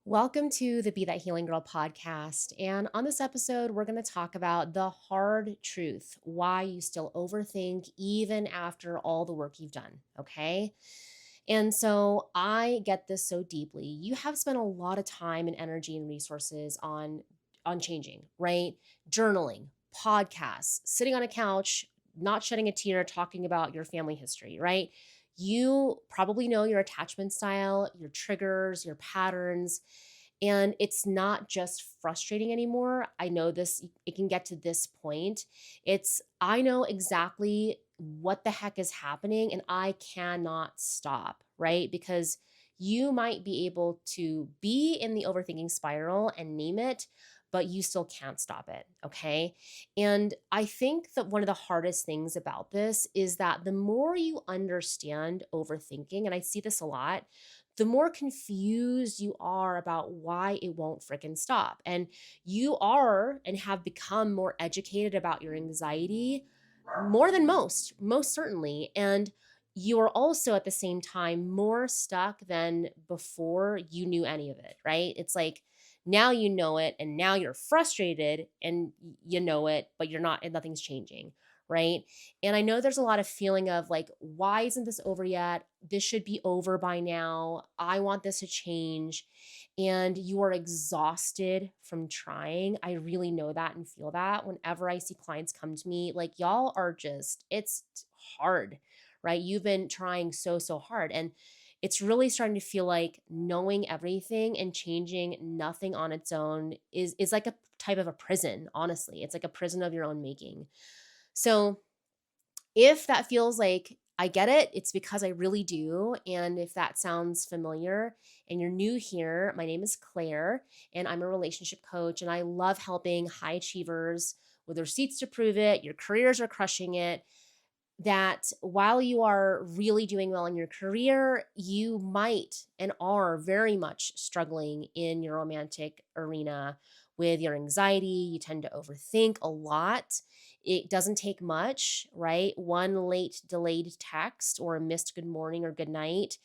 Welcome to the Be That Healing Girl podcast. And on this episode, we're going to talk about the hard truth why you still overthink even after all the work you've done. Okay. And so I get this so deeply. You have spent a lot of time and energy and resources on changing, right? Journaling, podcasts, sitting on a couch, not shedding a tear, talking about your family history, right? You probably know your attachment style, your triggers, your patterns, and it's not just frustrating anymore. I know this, it can get to this point. I know exactly what the heck is happening and I cannot stop, right? Because you might be able to be in the overthinking spiral and name it, but you still can't stop it. Okay. And I think that one of the hardest things about this is that the more you understand overthinking, and I see this a lot, the more confused you are about why it won't fricking stop. And you are and have become more educated about your anxiety more than most certainly. And you are also at the same time more stuck than before you knew any of it, right? It's like now you know it and now you're frustrated and you know it, but you're not, and nothing's changing, right? And I know there's a lot of feeling of like, why isn't this over yet? This should be over by now. I want this to change. And you are exhausted from trying. I really know that and feel that whenever I see clients come to me. Like, y'all are just, it's hard, right? You've been trying so hard. And it's really starting to feel like knowing everything and changing nothing on its own is like a type of a prison, honestly. It's like a prison of your own making. So if that feels like I get it, it's because I really do. And if that sounds familiar and you're new here, my name is Claire and I'm a relationship coach and I love helping high achievers with receipts to prove it. Your careers are crushing it. That while you are really doing well in your career, you might and are very much struggling in your romantic arena with your anxiety. You tend to overthink a lot. It doesn't take much, right? One late delayed text or a missed good morning or good night,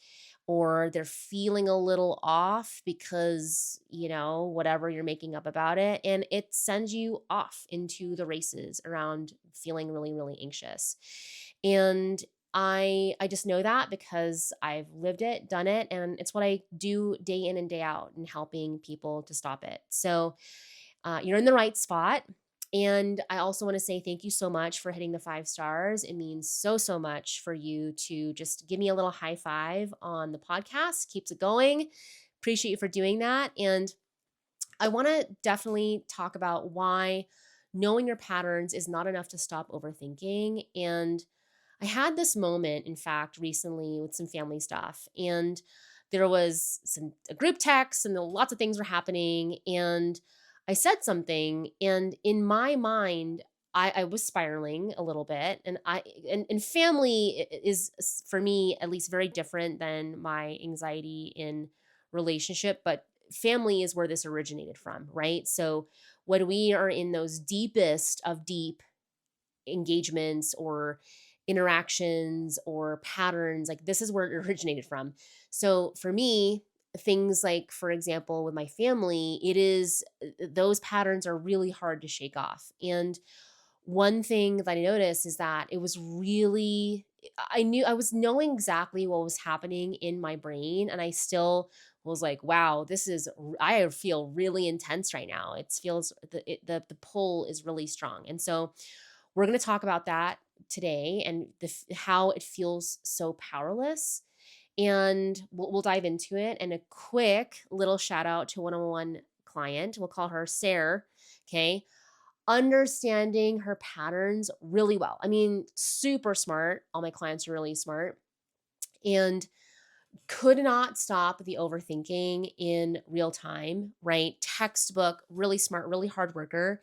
or they're feeling a little off because, whatever you're making up about it. And it sends you off into the races around feeling really, really anxious. And I just know that because I've lived it, done it, and it's what I do day in and day out in helping people to stop it. So you're in the right spot. And I also want to say thank you so much for hitting the 5 stars. It means so much for you to just give me a little high five on the podcast. Keeps it going. Appreciate you for doing that. And I want to definitely talk about why knowing your patterns is not enough to stop overthinking. And I had this moment, in fact, recently with some family stuff. And there was a group text and lots of things were happening. And I said something, and in my mind, I was spiraling a little bit. And family is for me at least very different than my anxiety in relationship, but family is where this originated from, right? So when we are in those deepest of deep engagements or interactions or patterns, like this is where it originated from. So for me, things like, for example, with my family, it is those patterns are really hard to shake off. And one thing that I noticed is that it was really, I was knowing exactly what was happening in my brain. And I still was like, wow, I feel really intense right now. It feels, the pull is really strong. And so we're going to talk about that today and how it feels so powerless. And we'll dive into it. And a quick little shout out to one-on-one client. We'll call her Sarah. Okay. Understanding her patterns really well. I mean, super smart. All my clients are really smart. And could not stop the overthinking in real time, right? Textbook, really smart, really hard worker.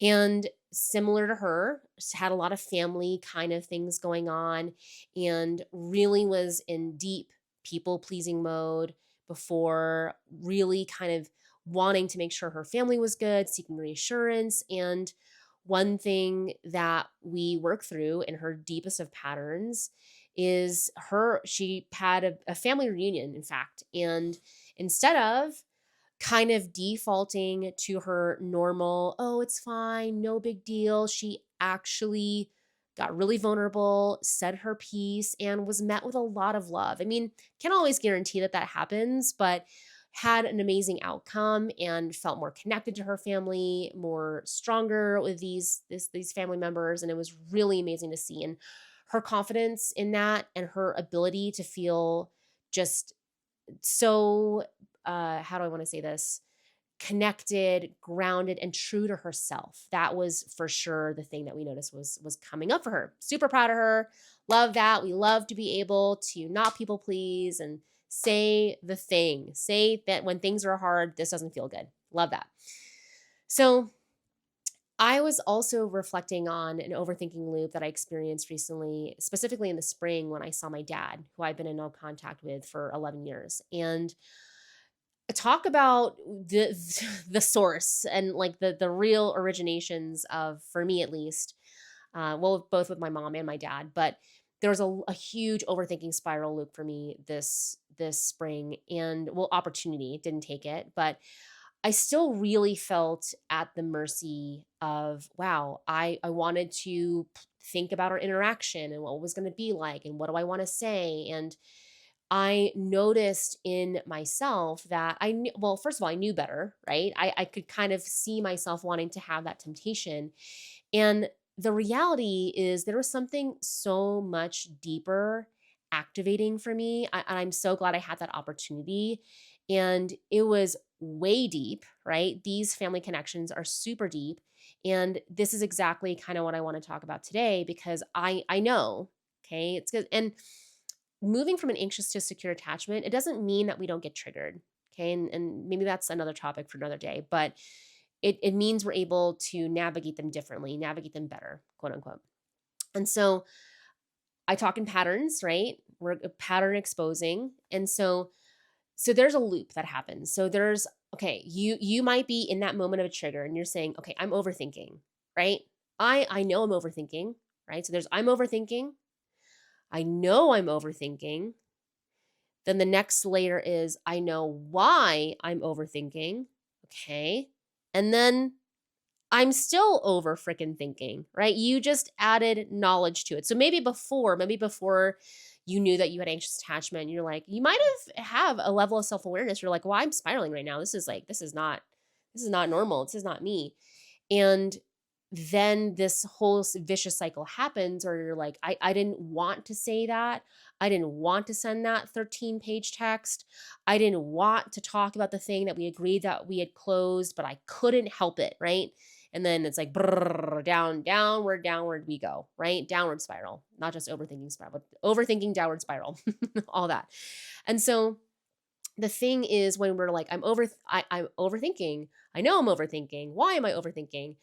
And similar to her, had a lot of family kind of things going on and really was in deep people pleasing mode before really kind of wanting to make sure her family was good, seeking reassurance. And one thing that we work through in her deepest of patterns is she had a family reunion, in fact. And instead of kind of defaulting to her normal, oh, it's fine, no big deal. She actually got really vulnerable, said her piece, and was met with a lot of love. I mean, can't always guarantee that that happens, but had an amazing outcome and felt more connected to her family, more stronger with these family members, and it was really amazing to see. And her confidence in that and her ability to feel just so how do I want to say this? Connected, grounded, and true to herself. That was for sure the thing that we noticed was coming up for her. Super proud of her. Love that. We love to be able to not people please and say the thing. Say that when things are hard, this doesn't feel good. Love that. So I was also reflecting on an overthinking loop that I experienced recently, specifically in the spring when I saw my dad, who I've been in no contact with for 11 years. And talk about the the source and like the real originations of, for me at least, well, both with my mom and my dad, but there was a huge overthinking spiral loop for me this spring, and well, opportunity didn't take it, but I still really felt at the mercy of, wow, I wanted to think about our interaction and what it was going to be like and what do I want to say. And I noticed in myself that I knew, well, first of all, I knew better, right? I could kind of see myself wanting to have that temptation. And the reality is there was something so much deeper activating for me. And I'm so glad I had that opportunity. And it was way deep, right? These family connections are super deep. And this is exactly kind of what I want to talk about today because I know, okay, it's good. And moving from an anxious to secure attachment, it doesn't mean that we don't get triggered. Okay. And maybe that's another topic for another day, but it means we're able to navigate them differently, navigate them better, quote unquote. And so I talk in patterns, right? We're pattern exposing. And so there's a loop that happens. So there's, okay, you might be in that moment of a trigger and you're saying, okay, I'm overthinking, right? I know I'm overthinking, right? So there's I'm overthinking. I know I'm overthinking. Then the next layer is I know why I'm overthinking. Okay. And then I'm still over freaking thinking, right? You just added knowledge to it. So maybe before you knew that you had anxious attachment, you're like, you might have a level of self-awareness. You're like, well, I'm spiraling right now. This is not normal. This is not me. And then this whole vicious cycle happens where you're like, I didn't want to say that. I didn't want to send that 13-page text. I didn't want to talk about the thing that we agreed that we had closed, but I couldn't help it, right? And then it's like brrr, downward we go, right? Downward spiral, not just overthinking spiral, but overthinking, downward spiral, all that. And so the thing is when we're like, I'm overthinking. I know I'm overthinking. Why am I overthinking?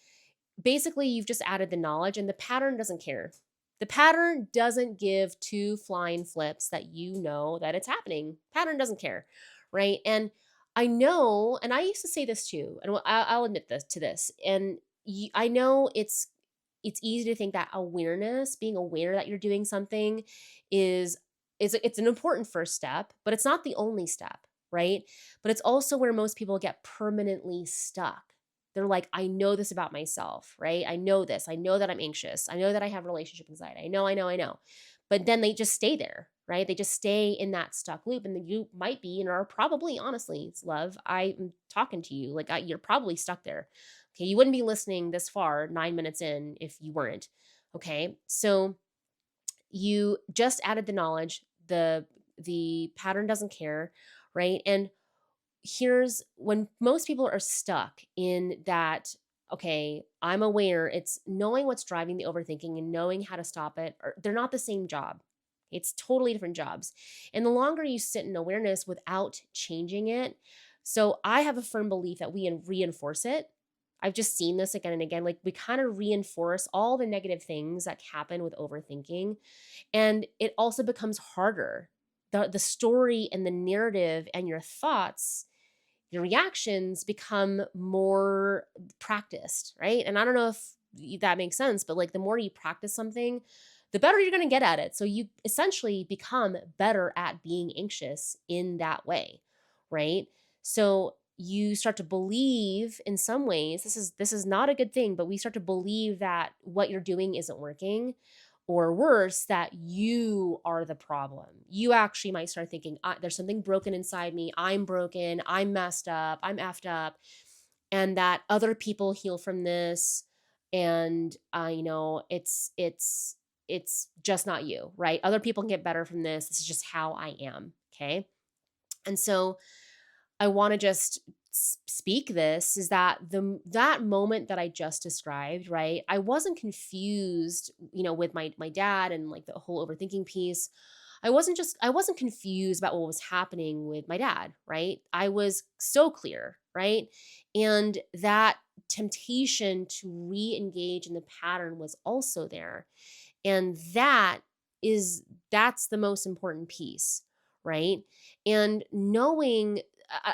Basically you've just added the knowledge and the pattern doesn't care. The pattern doesn't give two flying flips that you know that it's happening. Pattern doesn't care, right? And I know, and I used to say this too, and I'll admit this to this, and I know it's easy to think that awareness, being aware that you're doing something, is it's an important first step, but it's not the only step, right? But it's also where most people get permanently stuck. They're like, I know this about myself, right? I know this. I know that I'm anxious. I know that I have relationship anxiety. I know. But then they just stay there, right? They just stay in that stuck loop. And then you might be and are probably, honestly, it's love. I'm talking to you. Like, you're probably stuck there. Okay. You wouldn't be listening this far, 9 minutes in, if you weren't. Okay. So you just added the knowledge, the pattern doesn't care, right? And here's when most people are stuck in that, okay, I'm aware, it's knowing what's driving the overthinking and knowing how to stop it, or they're not the same job. It's totally different jobs. And the longer you sit in awareness without changing it, so I have a firm belief that we reinforce it. I've just seen this again and again. Like, we kind of reinforce all the negative things that happen with overthinking. And it also becomes harder. The story and the narrative and your thoughts, your reactions become more practiced, right? And I don't know if that makes sense, but like the more you practice something, the better you're going to get at it. So you essentially become better at being anxious in that way, right? So you start to believe in some ways, this is not a good thing, but we start to believe that what you're doing isn't working, or worse, that you are the problem. You actually might start thinking, there's something broken inside me. I'm broken. I'm messed up. I'm effed up. And that other people heal from this. And, it's just not you, right? Other people can get better from this. This is just how I am. Okay. And so I want to just speak this is that that moment that I just described, right? I wasn't confused, with my dad and like the whole overthinking piece. I wasn't confused about what was happening with my dad, right? I was so clear, right? And that temptation to re-engage in the pattern was also there. And that's the most important piece, right? And knowing,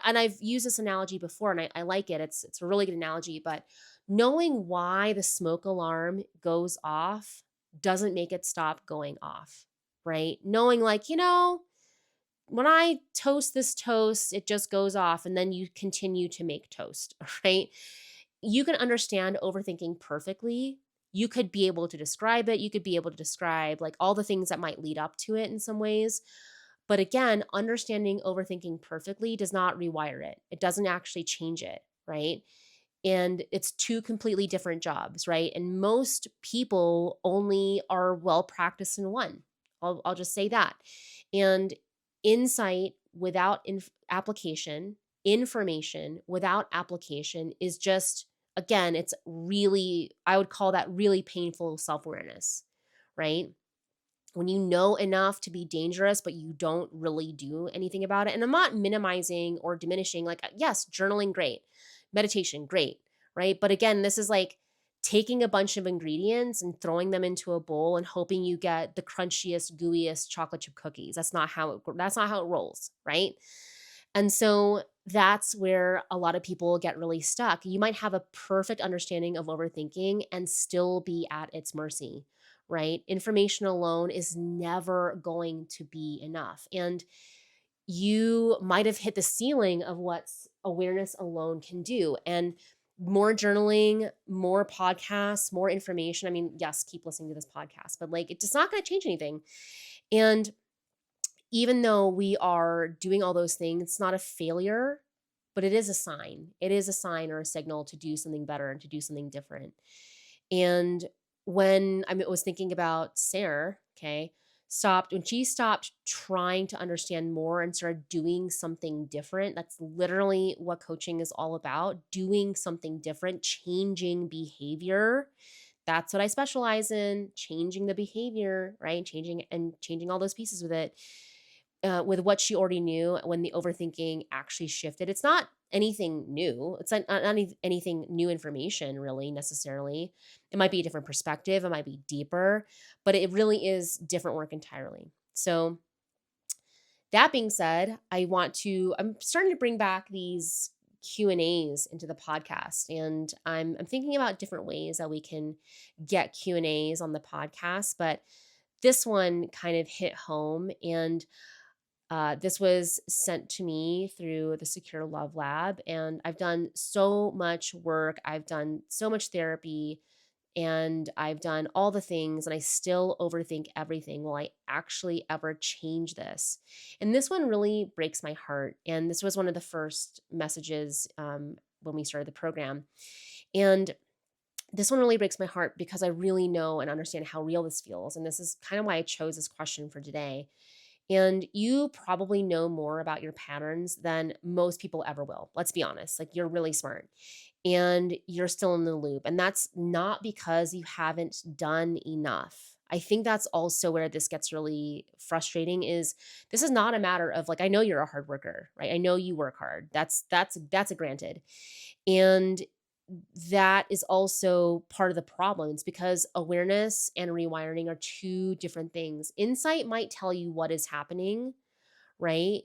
and I've used this analogy before, and I like it. It's a really good analogy, but knowing why the smoke alarm goes off doesn't make it stop going off, right? Knowing, like, when I toast this toast, it just goes off, and then you continue to make toast, right? You can understand overthinking perfectly. You could be able to describe it. You could be able to describe like all the things that might lead up to it in some ways. But again, understanding overthinking perfectly does not rewire it. It doesn't actually change it, right? And it's two completely different jobs, right? And most people only are well practiced in one. I'll just say that. And insight without application, information without application is just, again, it's really, I would call that really painful self awareness, right? When you know enough to be dangerous, but you don't really do anything about it. And I'm not minimizing or diminishing, like, yes, journaling, great. Meditation, great. Right. But again, this is like taking a bunch of ingredients and throwing them into a bowl and hoping you get the crunchiest, gooeyest chocolate chip cookies. That's not how it rolls. Right. And so that's where a lot of people get really stuck. You might have a perfect understanding of overthinking and still be at its mercy, right? Information alone is never going to be enough. And you might have hit the ceiling of what awareness alone can do. And more journaling, more podcasts, more information. I mean, yes, keep listening to this podcast, but like it's just not going to change anything. And even though we are doing all those things, it's not a failure, but it is a sign. It is a sign or a signal to do something better and to do something different. And when I was thinking about Sarah, okay, when she stopped trying to understand more and started doing something different, that's literally what coaching is all about, doing something different, changing behavior. That's what I specialize in, changing the behavior, right? Changing all those pieces with it, with what she already knew when the overthinking actually shifted. It's not anything new. It's not anything new information, really, necessarily. It might be a different perspective, it might be deeper, but it really is different work entirely. So, that being said, I'm starting to bring back these Q&As into the podcast, and I'm thinking about different ways that we can get Q&As on the podcast, but this one kind of hit home. And this was sent to me through the Secure Love Lab, and I've done so much work. I've done so much therapy, and I've done all the things, and I still overthink everything. Will I actually ever change this? And this one really breaks my heart. And this was one of the first messages when we started the program. And this one really breaks my heart because I really know and understand how real this feels. And this is kind of why I chose this question for today. And you probably know more about your patterns than most people ever will. Let's be honest. Like, you're really smart and you're still in the loop. And that's not because you haven't done enough. I think that's also where this gets really frustrating. Is this is not a matter of like, I know you're a hard worker, right? I know you work hard. That's a granted. And that is also part of the problem. It's because awareness and rewiring are two different things. Insight might tell you what is happening, right?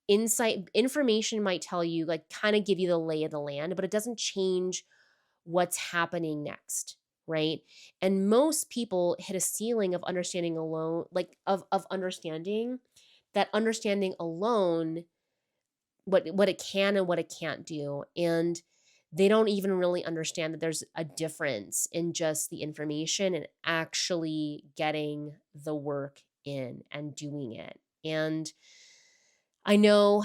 Information might tell you, like, kind of give you the lay of the land, but it doesn't change what's happening next, right? And most people hit a ceiling of understanding alone, like of understanding, that understanding alone what it can and what it can't do. And they don't even really understand that there's a difference in just the information and actually getting the work in and doing it. And I know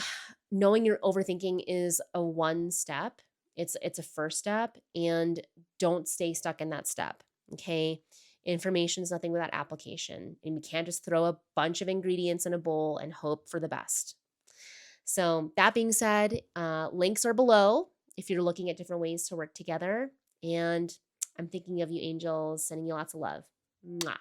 knowing you're overthinking is a one step. It's a first step, and don't stay stuck in that step. Okay? Information is nothing without application, and we can't just throw a bunch of ingredients in a bowl and hope for the best. So, that being said, links are below if you're looking at different ways to work together. And I'm thinking of you, angels, sending you lots of love. Mwah.